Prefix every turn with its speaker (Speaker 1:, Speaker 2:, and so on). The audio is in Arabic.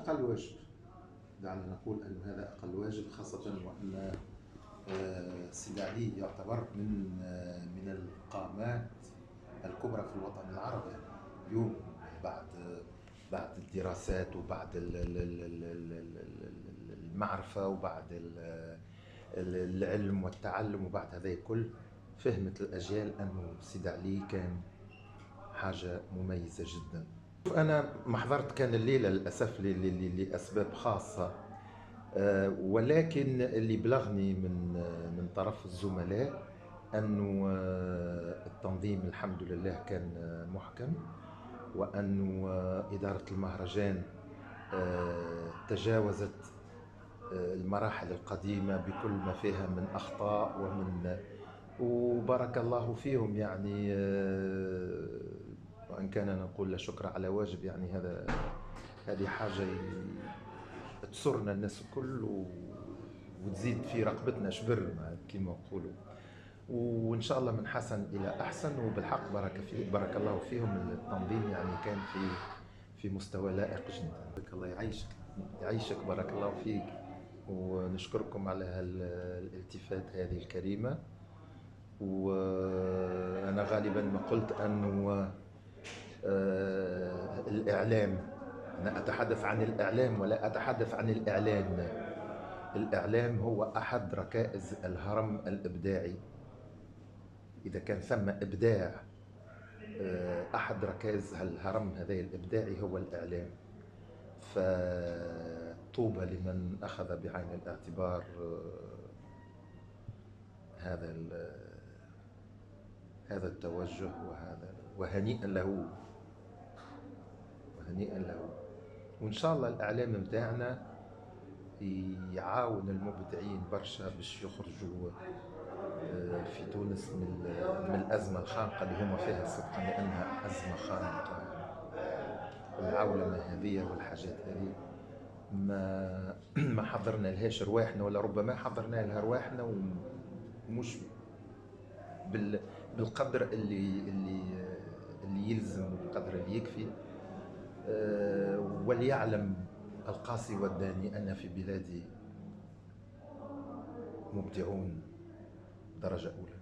Speaker 1: أقل واجب، دعنا نقول أن هذا أقل واجب، خاصة وأن سيدي علي يعتبر من القامات الكبرى في الوطن العربي اليوم، بعد الدراسات وبعد المعرفة وبعد العلم والتعلم، وبعد هذا كل فهمت الأجيال أن سيدي علي كان حاجة مميزة جدا. أنا ما حضرت كان الليلة للأسف لأسباب خاصة، ولكن اللي بلغني من طرف الزملاء أنه التنظيم الحمد لله كان محكم، وأنه إدارة المهرجان تجاوزت المراحل القديمة بكل ما فيها من أخطاء وبارك الله فيهم يعني. وإن كان نقول لا شكر على واجب، يعني هذه حاجة تسرنا الناس الكل وتزيد في رقبتنا شبر كما نقولوا، وإن شاء الله من حسن إلى أحسن. وبالحق بارك الله فيهم، التنظيم يعني كان في مستوى لائق جدا. الله يعيشك بارك الله فيك، ونشكركم على الالتفات هذه الكريمة. وأنا غالبا ما قلت أنه الإعلام، أنا أتحدث عن الإعلام ولا أتحدث عن الإعلان. الإعلام هو أحد ركائز الهرم الإبداعي. إذا كان ثم إبداع، أحد ركائز الهرم هذا الإبداعي هو الإعلام. فطوبى لمن أخذ بعين الاعتبار هذا التوجه، وهنيئا له، وهنيئا له. وإن شاء الله الإعلام متاعنا يعاون المبدعين برشا باش يخرجوا في تونس من الأزمة الخانقة اللي هما فيها صدقا، لأنها أزمة خانقة. العولمة هذه والحاجات هذه ما حضرنا لهاش رواحنا، ولا ربما حضرنا لها رواحنا ومش بالقدر اللي يلزم، بالقدر اللي يكفي. وليعلم القاصي والداني أن في بلادي مبدعون درجة أولى.